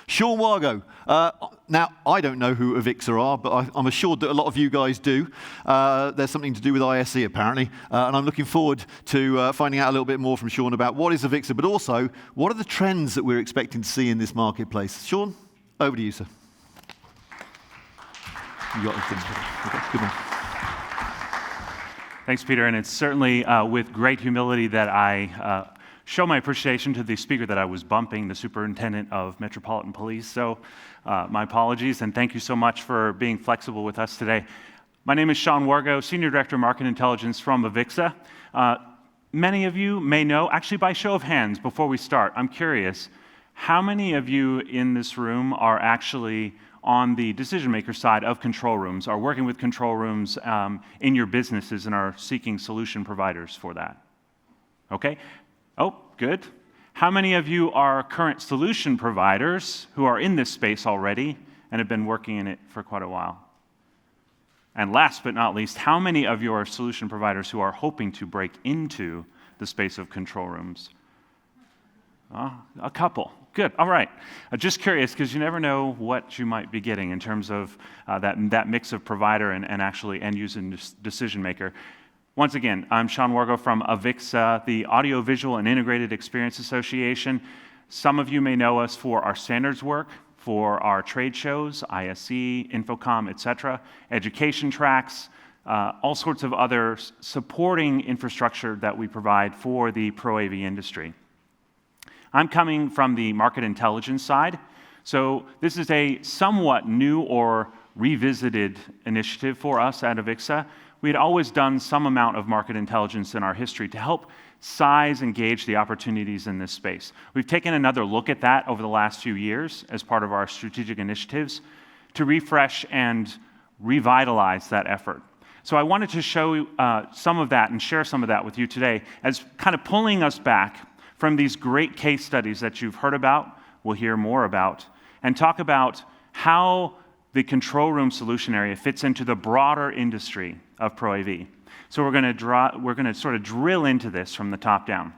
Sean Wargo. Now, I don't know who AVIXA are, but I'm assured that a lot of you guys do. There's something to do with ISE, apparently, and I'm looking forward to finding out a little bit more from Sean about what is AVIXA, but also, what are the trends that we're expecting to see in this marketplace? Sean, over to you, sir. You got the thing. Okay, good one. Thanks, Peter, and it's certainly with great humility that I show my appreciation to the speaker that I was bumping, the Superintendent of Metropolitan Police. So my apologies, and thank you so much for being flexible with us today. My name is Sean Wargo, Senior Director of Market Intelligence from AVIXA. Many of you may know, actually by show of hands, before we start, I'm curious, how many of you in this room are actually on the decision-maker side of control rooms, are working with control rooms in your businesses and are seeking solution providers for that? Okay. Oh, good. How many of you are current solution providers who are in this space already and have been working in it for quite a while? And last but not least, how many of you are solution providers who are hoping to break into the space of control rooms? A couple. Good. All right. Just curious, because you never know what you might be getting in terms of that mix of provider and actually end-user decision maker. Once again, I'm Sean Wargo from AVIXA, the Audiovisual and Integrated Experience Association. Some of you may know us for our standards work, for our trade shows, ISE, Infocom, etc., education tracks, all sorts of other supporting infrastructure that we provide for the Pro AV industry. I'm coming from the market intelligence side, so this is a somewhat new or revisited initiative for us at AVIXA. We had always done some amount of market intelligence in our history to help size and gauge the opportunities in this space. We've taken another look at that over the last few years as part of our strategic initiatives to refresh and revitalize that effort. So I wanted to show some of that and share some of that with you today as kind of pulling us back from these great case studies that you've heard about, we'll hear more about, and talk about how the control room solution area fits into the broader industry of Pro AV. So we're going to sort of drill into this from the top down.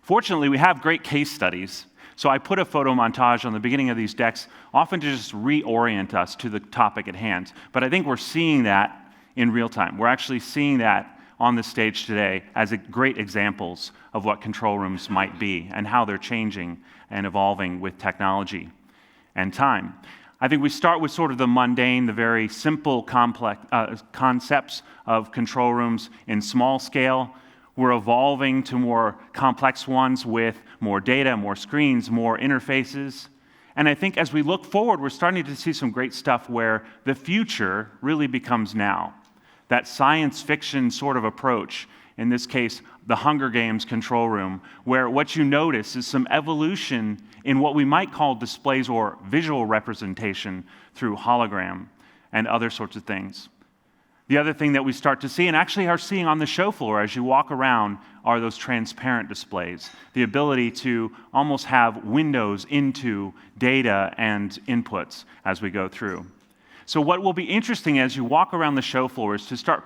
Fortunately, we have great case studies, so I put a photo montage on the beginning of these decks, often to just reorient us to the topic at hand. But I think we're seeing that in real time. We're actually seeing that on the stage today as great examples of what control rooms might be and how they're changing and evolving with technology and time. I think we start with sort of the mundane, the very simple complex concepts of control rooms in small scale. We're evolving to more complex ones with more data, more screens, more interfaces. And I think as we look forward, we're starting to see some great stuff where the future really becomes now. That science fiction sort of approach, in this case, the Hunger Games control room, where what you notice is some evolution in what we might call displays or visual representation through hologram and other sorts of things. The other thing that we start to see, and actually are seeing on the show floor as you walk around, are those transparent displays. The ability to almost have windows into data and inputs as we go through. So what will be interesting as you walk around the show floor is to starting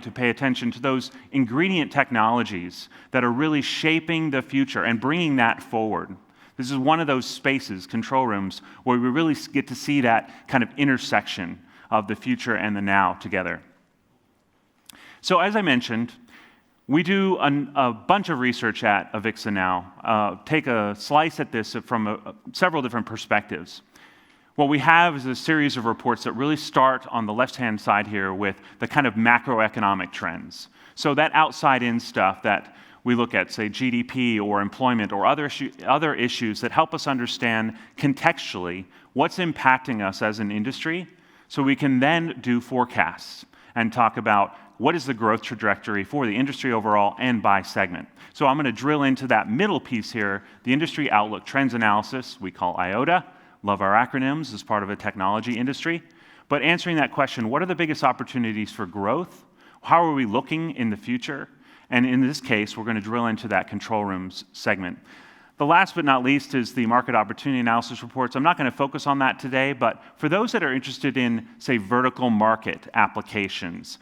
to pay attention to those ingredient technologies that are really shaping the future and bringing that forward. This is one of those spaces, control rooms, where we really get to see that kind of intersection of the future and the now together. So as I mentioned, we do a bunch of research at AVIXA now, take a slice at this from several different perspectives. What we have is a series of reports that really start on the left-hand side here with the kind of macroeconomic trends. So that outside-in stuff that we look at, say GDP or employment or other issues that help us understand contextually what's impacting us as an industry, so we can then do forecasts and talk about what is the growth trajectory for the industry overall and by segment. So I'm going to drill into that middle piece here, the industry outlook trends analysis, we call IOTA. Love our acronyms as part of a technology industry. But answering that question, what are the biggest opportunities for growth? How are we looking in the future? And in this case, we're going to drill into that control rooms segment. The last but not least is the market opportunity analysis reports. I'm not going to focus on that today, but for those that are interested in, say, vertical market applications,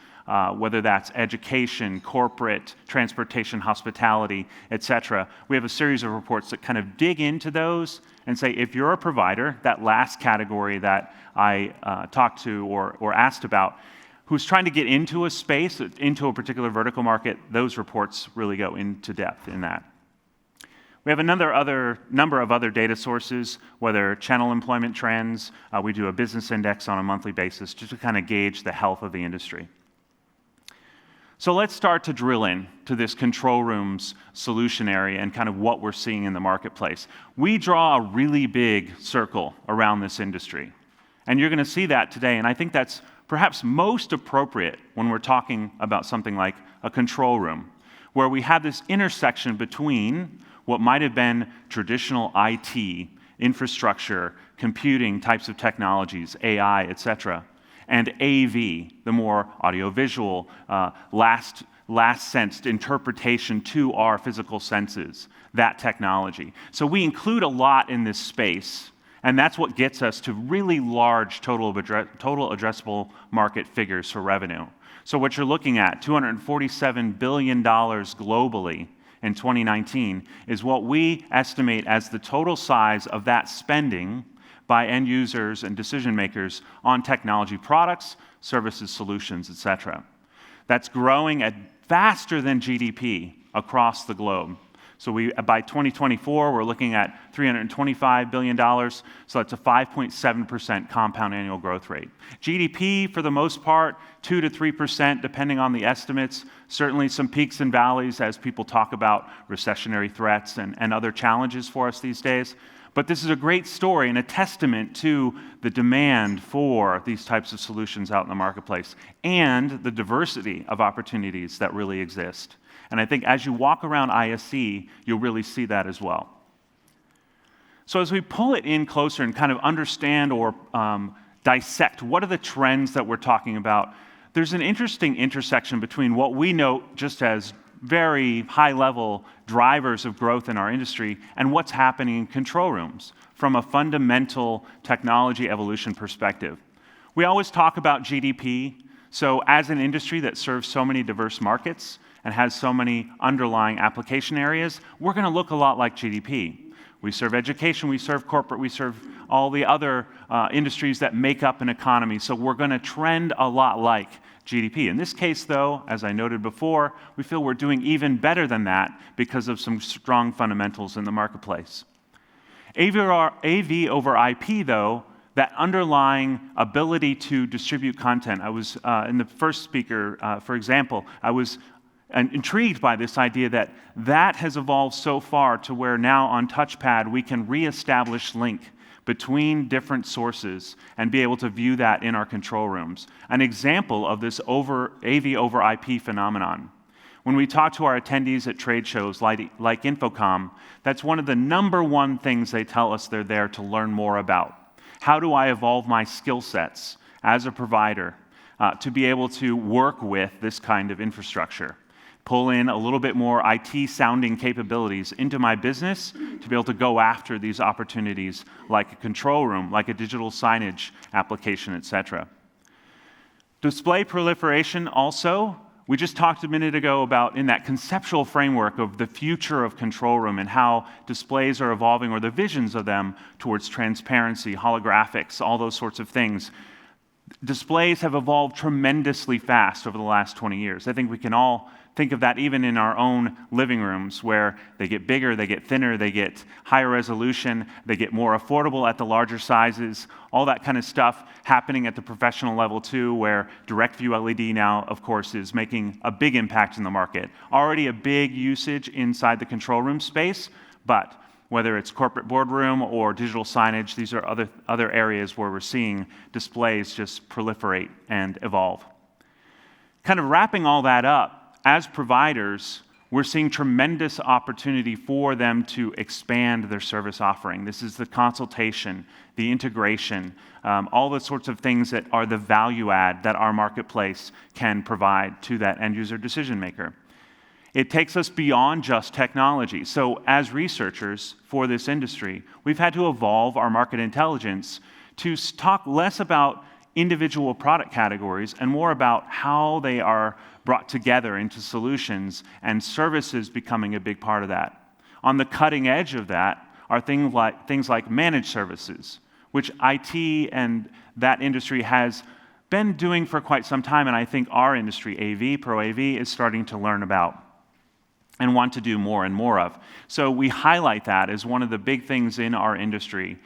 whether that's education, corporate, transportation, hospitality, et cetera, we have a series of reports that kind of dig into those and say, if you're a provider, that last category that I talked to or asked about, who's trying to get into a space, into a particular vertical market, those reports really go into depth in that. We have another number of other data sources, whether channel employment trends, we do a business index on a monthly basis just to kind of gauge the health of the industry. So let's start to drill in to this control room's solution area and kind of what we're seeing in the marketplace. We draw a really big circle around this industry, and you're going to see that today, and I think that's perhaps most appropriate when we're talking about something like a control room, where we have this intersection between what might have been traditional IT, infrastructure, computing types of technologies, AI, et cetera, and AV, the more audiovisual, last-sensed interpretation to our physical senses, that technology. So we include a lot in this space, and that's what gets us to really large total addressable market figures for revenue. So what you're looking at, $247 billion globally, in 2019 is what we estimate as the total size of that spending by end users and decision makers on technology products, services, solutions, et cetera. That's growing at faster than GDP across the globe. So by 2024, we're looking at $325 billion, so that's a 5.7% compound annual growth rate. GDP, for the most part, 2 to 3%, depending on the estimates. Certainly some peaks and valleys as people talk about recessionary threats and other challenges for us these days. But this is a great story and a testament to the demand for these types of solutions out in the marketplace and the diversity of opportunities that really exist. And I think as you walk around ISC, you'll really see that as well. So as we pull it in closer and kind of understand or dissect what are the trends that we're talking about, there's an interesting intersection between what we note just as very high-level drivers of growth in our industry and what's happening in control rooms from a fundamental technology evolution perspective. We always talk about GDP. So as an industry that serves so many diverse markets and has so many underlying application areas, we're going to look a lot like GDP. We serve education, we serve corporate, we serve all the other industries that make up an economy. So we're going to trend a lot like GDP. In this case, though, as I noted before, we feel we're doing even better than that because of some strong fundamentals in the marketplace. AV over IP, though, that underlying ability to distribute content. I was, in the first speaker, for example, I was intrigued by this idea that has evolved so far to where now on touchpad we can reestablish link between different sources and be able to view that in our control rooms. An example of this AV over IP phenomenon. When we talk to our attendees at trade shows like Infocom, that's one of the number one things they tell us they're there to learn more about. How do I evolve my skill sets as a provider to be able to work with this kind of infrastructure? Pull in a little bit more IT-sounding capabilities into my business to be able to go after these opportunities like a control room, like a digital signage application, et cetera. Display proliferation also, we just talked a minute ago about in that conceptual framework of the future of control room and how displays are evolving or the visions of them towards transparency, holographics, all those sorts of things. Displays have evolved tremendously fast over the last 20 years. I think we can all think of that even in our own living rooms where they get bigger, they get thinner, they get higher resolution, they get more affordable at the larger sizes, all that kind of stuff happening at the professional level too, where direct view LED now, of course, is making a big impact in the market. Already a big usage inside the control room space, but whether it's corporate boardroom or digital signage, these are other areas where we're seeing displays just proliferate and evolve. Kind of wrapping all that up, as providers, we're seeing tremendous opportunity for them to expand their service offering. This is the consultation, the integration, all the sorts of things that are the value add that our marketplace can provide to that end user decision maker. It takes us beyond just technology. So as researchers for this industry, we've had to evolve our market intelligence to talk less about individual product categories and more about how they are brought together into solutions, and services becoming a big part of that. On the cutting edge of that are things like managed services, which IT and that industry has been doing for quite some time, and I think our industry, AV, Pro AV, is starting to learn about and want to do more and more of. So we highlight that as one of the big things in our industry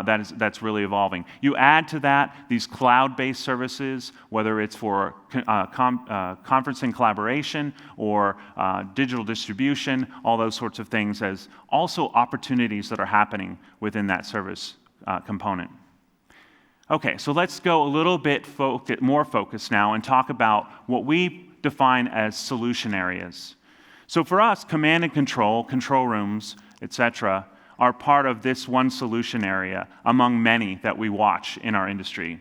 that's really evolving. You add to that these cloud-based services, whether it's for conferencing collaboration or digital distribution, all those sorts of things, as also opportunities that are happening within that service component. Okay, so let's go a little bit more focused now and talk about what we define as solution areas. So for us, command and control rooms, etc., are part of this one solution area among many that we watch in our industry.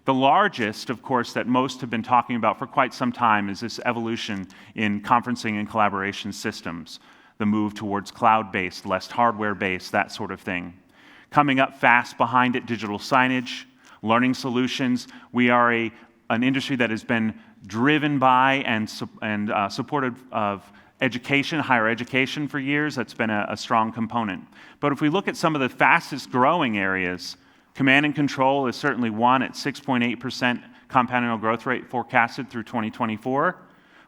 The largest, of course, that most have been talking about for quite some time is this evolution in conferencing and collaboration systems, the move towards cloud-based, less hardware-based, that sort of thing. Coming up fast behind it, digital signage, learning solutions. We are an industry that has been driven by and supported of education, higher education for years. That's been a strong component. But if we look at some of the fastest growing areas, command and control is certainly one at 6.8% compound annual growth rate forecasted through 2024.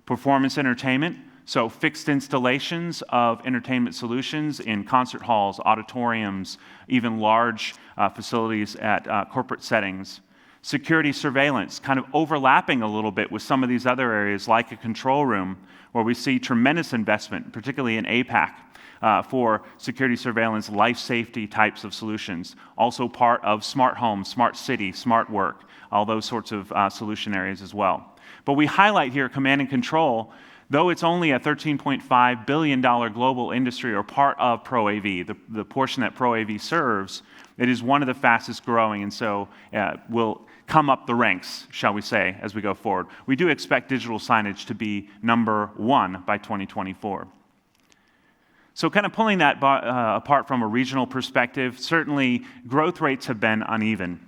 Performance entertainment, so fixed installations of entertainment solutions in concert halls, auditoriums, even large facilities at corporate settings. Security surveillance, kind of overlapping a little bit with some of these other areas like a control room, where we see tremendous investment, particularly in APAC, for security surveillance, life safety types of solutions. Also part of smart home, smart city, smart work, all those sorts of solution areas as well. But we highlight here command and control, though it's only a $13.5 billion global industry or part of Pro AV, the portion that Pro AV serves, it is one of the fastest growing, and so will come up the ranks, shall we say, as we go forward. We do expect digital signage to be number one by 2024. So kind of pulling that apart from a regional perspective, certainly growth rates have been uneven.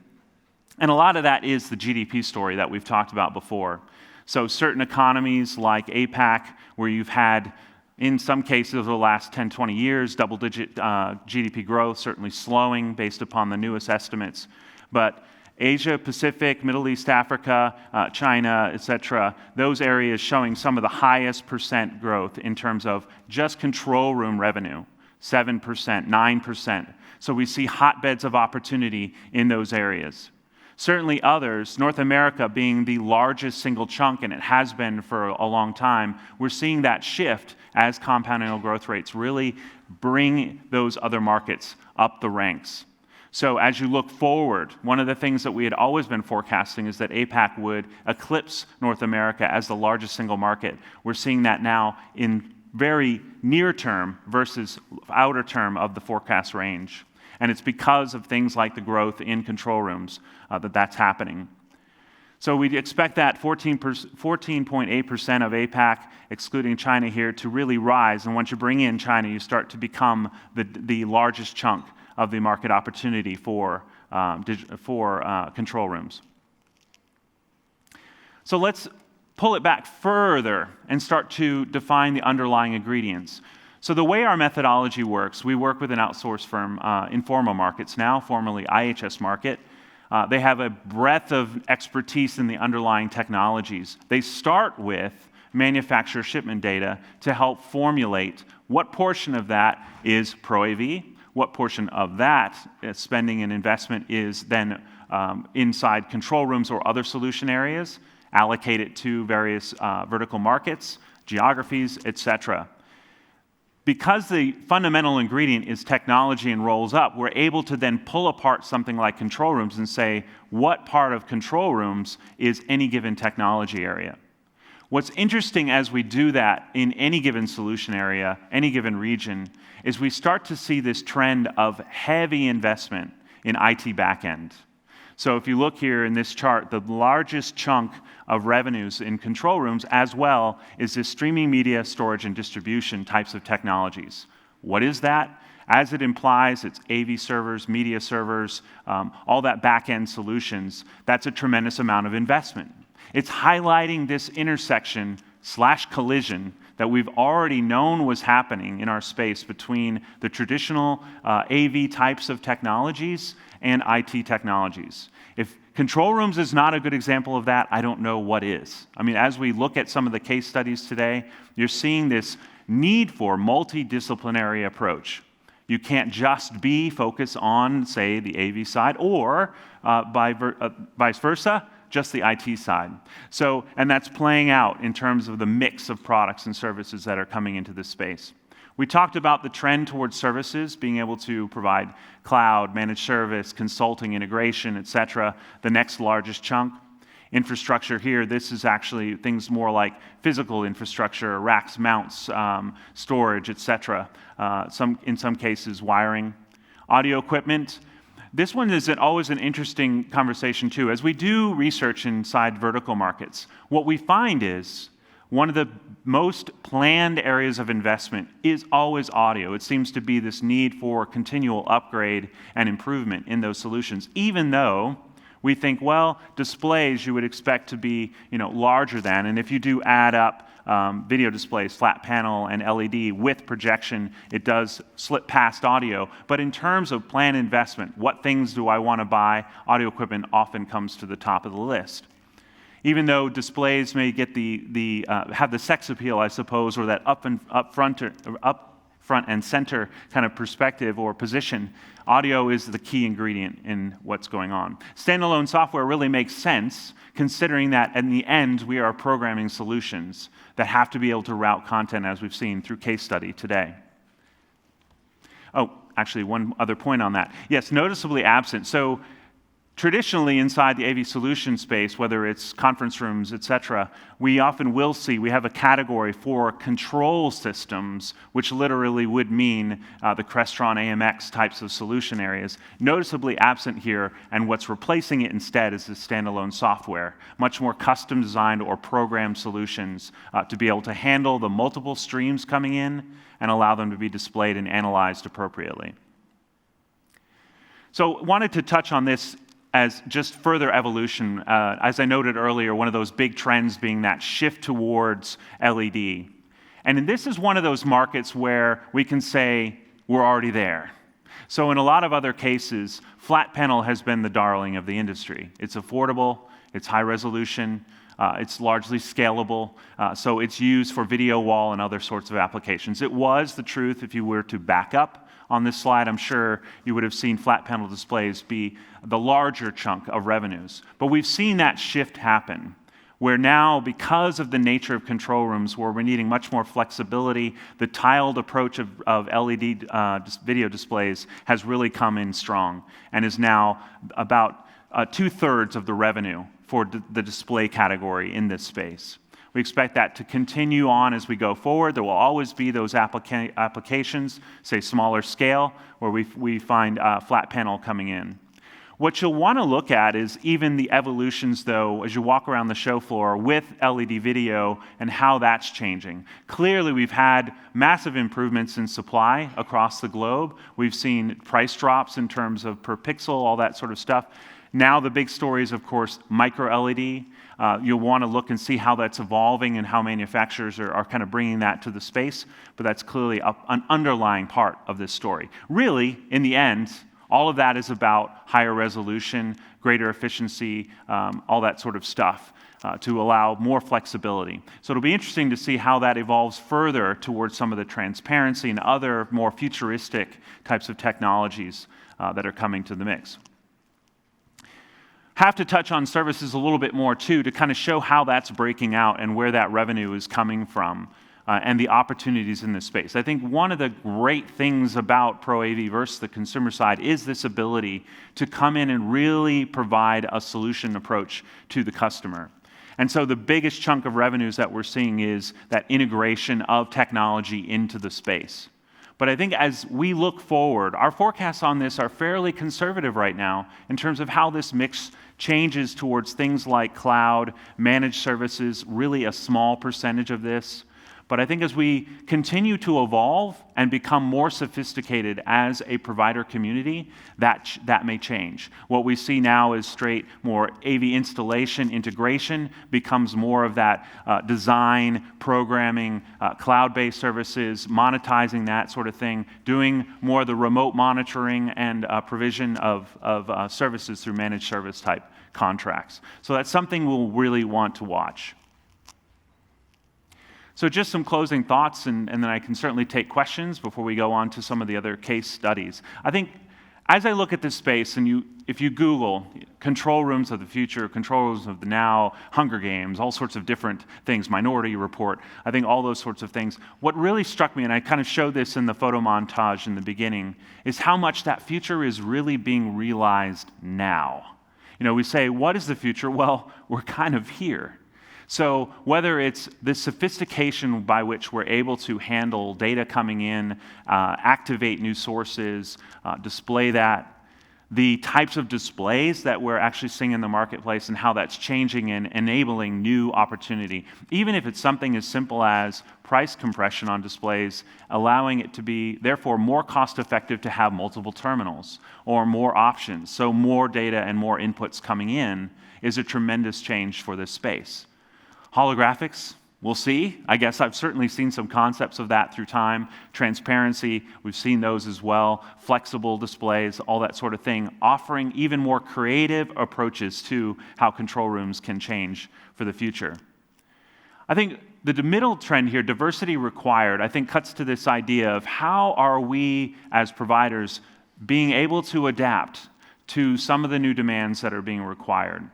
And a lot of that is the GDP story that we've talked about before. So certain economies like APAC, where you've had, in some cases over the last 10, 20 years, double-digit GDP growth, certainly slowing based upon the newest estimates. But Asia, Pacific, Middle East, Africa, China, etc., those areas showing some of the highest percent growth in terms of just control room revenue, 7%, 9%. So we see hotbeds of opportunity in those areas. Certainly others, North America being the largest single chunk, and it has been for a long time, we're seeing that shift as compound annual growth rates really bring those other markets up the ranks. So as you look forward, one of the things that we had always been forecasting is that APAC would eclipse North America as the largest single market. We're seeing that now in very near term versus outer term of the forecast range. And it's because of things like the growth in control rooms that's happening. So we expect that 14.8% of APAC, excluding China here, to really rise. And once you bring in China, you start to become the largest chunk of the market opportunity for control rooms. So let's pull it back further and start to define the underlying ingredients. So the way our methodology works, we work with an outsourced firm, Informa Markets now, formerly IHS Markit. They have a breadth of expertise in the underlying technologies. They start with manufacturer shipment data to help formulate what portion of that is Pro AV, what portion of that spending and investment is then inside control rooms or other solution areas, allocate it to various vertical markets, geographies, etc. Because the fundamental ingredient is technology and rolls up, we're able to then pull apart something like control rooms and say, what part of control rooms is any given technology area? What's interesting as we do that in any given solution area, any given region, is we start to see this trend of heavy investment in IT backend. So if you look here in this chart, the largest chunk of revenues in control rooms as well is this streaming media storage and distribution types of technologies. What is that? As it implies, it's AV servers, media servers, all that back-end solutions. That's a tremendous amount of investment. It's highlighting this intersection/collision that we've already known was happening in our space between the traditional AV types of technologies and IT technologies. If control rooms is not a good example of that, I don't know what is. I mean, as we look at some of the case studies today, you're seeing this need for multidisciplinary approach. You can't just be focused on, say, the AV side, or vice versa, just the IT side. So, and that's playing out in terms of the mix of products and services that are coming into this space. We talked about the trend towards services, being able to provide cloud, managed service, consulting, integration, et cetera, the next largest chunk. Infrastructure here, this is actually things more like physical infrastructure, racks, mounts, storage, et cetera. In some cases, wiring. Audio equipment. This one is always an interesting conversation too. As we do research inside vertical markets, what we find is one of the most planned areas of investment is always audio. It seems to be this need for continual upgrade and improvement in those solutions, even though we think, well, displays you would expect to be larger than, and if you do add up video displays, flat panel, and LED with projection, it does slip past audio. But in terms of planned investment, what things do I want to buy, audio equipment often comes to the top of the list. Even though displays may get have the sex appeal, I suppose, or that up front and center kind of perspective or position, audio is the key ingredient in what's going on. Standalone software really makes sense, considering that in the end, we are programming solutions that have to be able to route content, as we've seen through case study today. Oh, actually, one other point on that. Yes, noticeably absent. So traditionally, inside the AV solution space, whether it's conference rooms, et cetera, we often will see, we have a category for control systems, which literally would mean the Crestron AMX types of solution areas, noticeably absent here, and what's replacing it instead is the standalone software, much more custom designed or programmed solutions to be able to handle the multiple streams coming in and allow them to be displayed and analyzed appropriately. So wanted to touch on this as just further evolution, as I noted earlier, one of those big trends being that shift towards LED. And this is one of those markets where we can say we're already there. So in a lot of other cases, flat panel has been the darling of the industry. It's affordable, it's high resolution, it's largely scalable, so it's used for video wall and other sorts of applications. It was the truth if you were to back up on this slide. I'm sure you would have seen flat panel displays be the larger chunk of revenues. But we've seen that shift happen, where now, because of the nature of control rooms, where we're needing much more flexibility, the tiled approach of LED video displays has really come in strong and is now about 2/3 of the revenue for the display category in this space. We expect that to continue on as we go forward. There will always be those applications, say smaller scale, where we find flat panel coming in. What you'll want to look at is even the evolutions, though, as you walk around the show floor with LED video and how that's changing. Clearly, we've had massive improvements in supply across the globe. We've seen price drops in terms of per pixel, all that sort of stuff. Now the big story is, of course, micro LED. You'll want to look and see how that's evolving and how manufacturers are kind of bringing that to the space, but that's clearly an underlying part of this story. Really, in the end, all of that is about higher resolution, greater efficiency, all that sort of stuff to allow more flexibility. So it'll be interesting to see how that evolves further towards some of the transparency and other more futuristic types of technologies that are coming to the mix. Have to touch on services a little bit more too, to kind of show how that's breaking out and where that revenue is coming from and the opportunities in this space. I think one of the great things about Pro AV versus the consumer side is this ability to come in and really provide a solution approach to the customer. And so the biggest chunk of revenues that we're seeing is that integration of technology into the space. But I think as we look forward, our forecasts on this are fairly conservative right now in terms of how this mix changes towards things like cloud, managed services, really a small percentage of this. But I think as we continue to evolve and become more sophisticated as a provider community, that may change. What we see now is straight more AV installation, integration becomes more of that design, programming, cloud-based services, monetizing that sort of thing, doing more of the remote monitoring and provision of services through managed service type contracts. So that's something we'll really want to watch. So just some closing thoughts, and then I can certainly take questions before we go on to some of the other case studies. I think as I look at this space, and if you Google control rooms of the future, control rooms of the now, Hunger Games, all sorts of different things, Minority Report, I think all those sorts of things, what really struck me, and I kind of showed this in the photo montage in the beginning, is how much that future is really being realized now. You know, we say, what is the future? Well, we're kind of here. So whether it's the sophistication by which we're able to handle data coming in, activate new sources, display that, the types of displays that we're actually seeing in the marketplace and how that's changing and enabling new opportunity. Even if it's something as simple as price compression on displays, allowing it to be, therefore, more cost-effective to have multiple terminals or more options, so more data and more inputs coming in is a tremendous change for this space. Holographics, we'll see. I guess I've certainly seen some concepts of that through time. Transparency, we've seen those as well. Flexible displays, all that sort of thing, offering even more creative approaches to how control rooms can change for the future. I think the middle trend here, diversity required, I think cuts to this idea of how are we as providers being able to adapt to some of the new demands that are being required.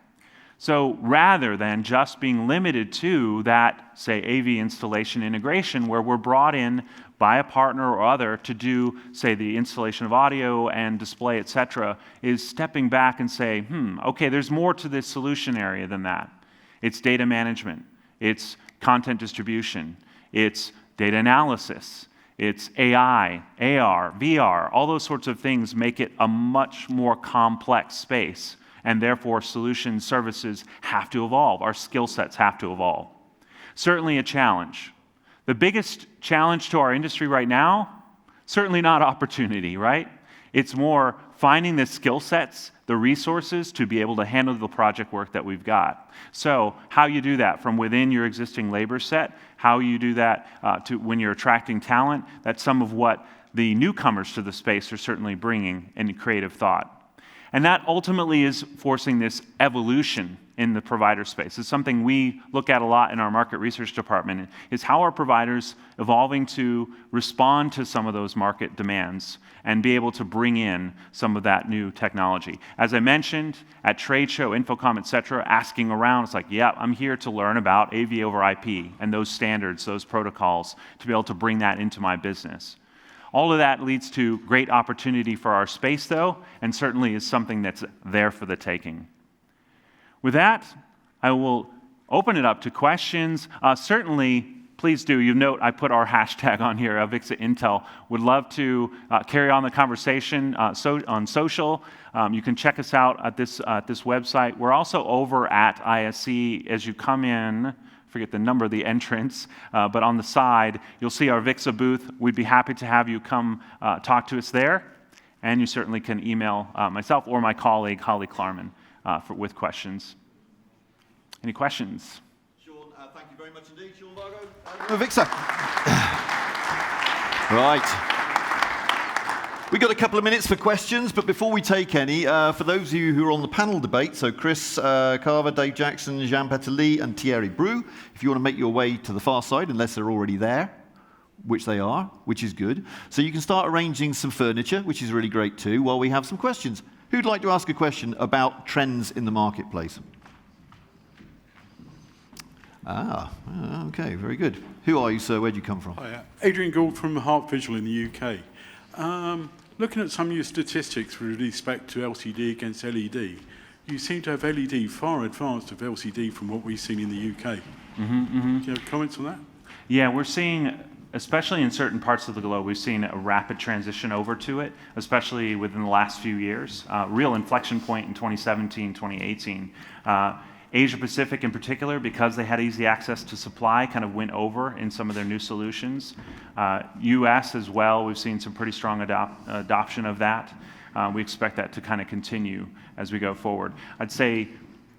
So rather than just being limited to that, say, AV installation integration, where we're brought in by a partner or other to do, say, the installation of audio and display, et cetera, is stepping back and say, okay, there's more to this solution area than that. It's data management. It's content distribution. It's data analysis. It's AI, AR, VR, all those sorts of things make it a much more complex space. And therefore, solution services have to evolve. Our skill sets have to evolve. Certainly a challenge. The biggest challenge to our industry right now, certainly not opportunity, right? It's more finding the skill sets, the resources to be able to handle the project work that we've got. So how you do that from within your existing labor set, how you do that when you're attracting talent, that's some of what the newcomers to the space are certainly bringing in creative thought. And that ultimately is forcing this evolution in the provider space. It's something we look at a lot in our market research department, is how are providers evolving to respond to some of those market demands and be able to bring in some of that new technology. As I mentioned, at trade show, Infocom, et cetera, asking around, it's like, yeah, I'm here to learn about AV over IP and those standards, those protocols, to be able to bring that into my business. All of that leads to great opportunity for our space, though, and certainly is something that's there for the taking. With that, I will open it up to questions. Certainly, please do. You note I put our hashtag on here, AVIXA Intel. Would love to carry on the conversation on social. You can check us out at this website. We're also over at ISC as you come in. Forget the number of the entrance, but on the side, you'll see our AVIXA booth. We'd be happy to have you come talk to us there, and you certainly can email myself or my colleague, Holly Klarman, with questions. Any questions? Sean, thank you very much indeed. Sean Wargo, AVIXA. Right. We've got a couple of minutes for questions, but before we take any, for those of you who are on the panel debate, so Chris Carver, Dave Jackson, Jean Petterly, and Thierry Brou, if you want to make your way to the far side, unless they're already there, which they are, which is good. So you can start arranging some furniture, which is really great too, while we have some questions. Who'd like to ask a question about trends in the marketplace? Okay, very good. Who are you, sir? Where do you come from? Hi, Adrian Gould from Heart Visual in the UK. Looking at some of your statistics with respect to LCD against LED, you seem to have LED far advanced of LCD from what we've seen in the UK. Do you have comments on that? Yeah, we're seeing especially in certain parts of the globe, we've seen a rapid transition over to it, especially within the last few years. Real inflection point in 2017, 2018. Asia Pacific in particular, because they had easy access to supply, kind of went over in some of their new solutions. US as well, we've seen some pretty strong adoption of that. We expect that to kind of continue as we go forward. I'd say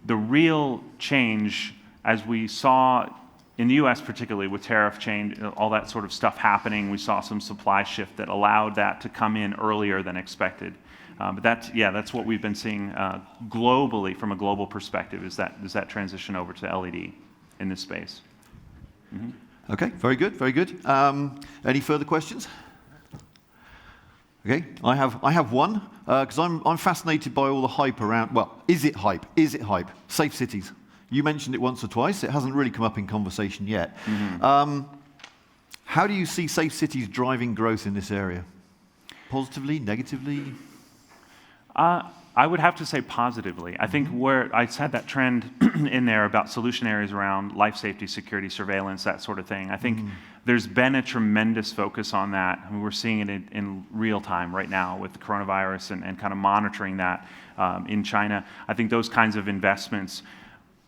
the real change, as we saw in the US particularly with tariff change, all that sort of stuff happening, we saw some supply shift that allowed that to come in earlier than expected. But that's what we've been seeing globally from a global perspective, is that transition over to LED in this space. Mm-hmm. Okay, very good, very good. Any further questions? Okay, I have one, because I'm fascinated by all the hype around, well, is it hype? Is it hype? Safe cities. You mentioned it once or twice. It hasn't really come up in conversation yet. Mm-hmm. How do you see safe cities driving growth in this area? Positively, negatively? I would have to say positively. I think where I had that trend in there about solution areas around life safety, security, surveillance, that sort of thing. I think there's been a tremendous focus on that. I mean, we're seeing it in real time right now with the coronavirus and kind of monitoring that in China. I think those kinds of investments.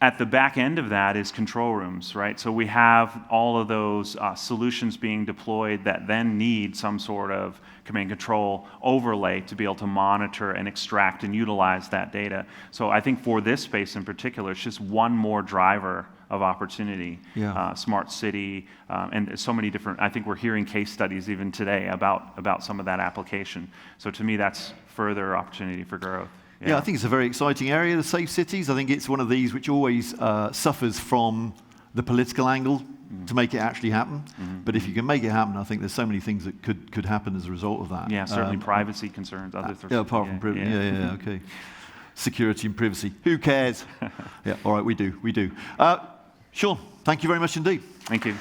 At the back end of that is control rooms, right? So we have all of those solutions being deployed that then need some sort of command control overlay to be able to monitor and extract and utilize that data. So I think for this space in particular, it's just one more driver of opportunity. Yeah. Smart city, and so many different, I think we're hearing case studies even today about some of that application. So to me, that's further opportunity for growth. Yeah, I think it's a very exciting area, the safe cities. I think it's one of these which always suffers from the political angle to make it actually happen. Mm-hmm. But if you can make it happen, I think there's so many things that could happen as a result of that. Yeah, certainly privacy concerns. Yeah, apart from privacy. Yeah, okay. Security and privacy. Who cares? Yeah, all right, we do. Sean, thank you very much indeed. Thank you.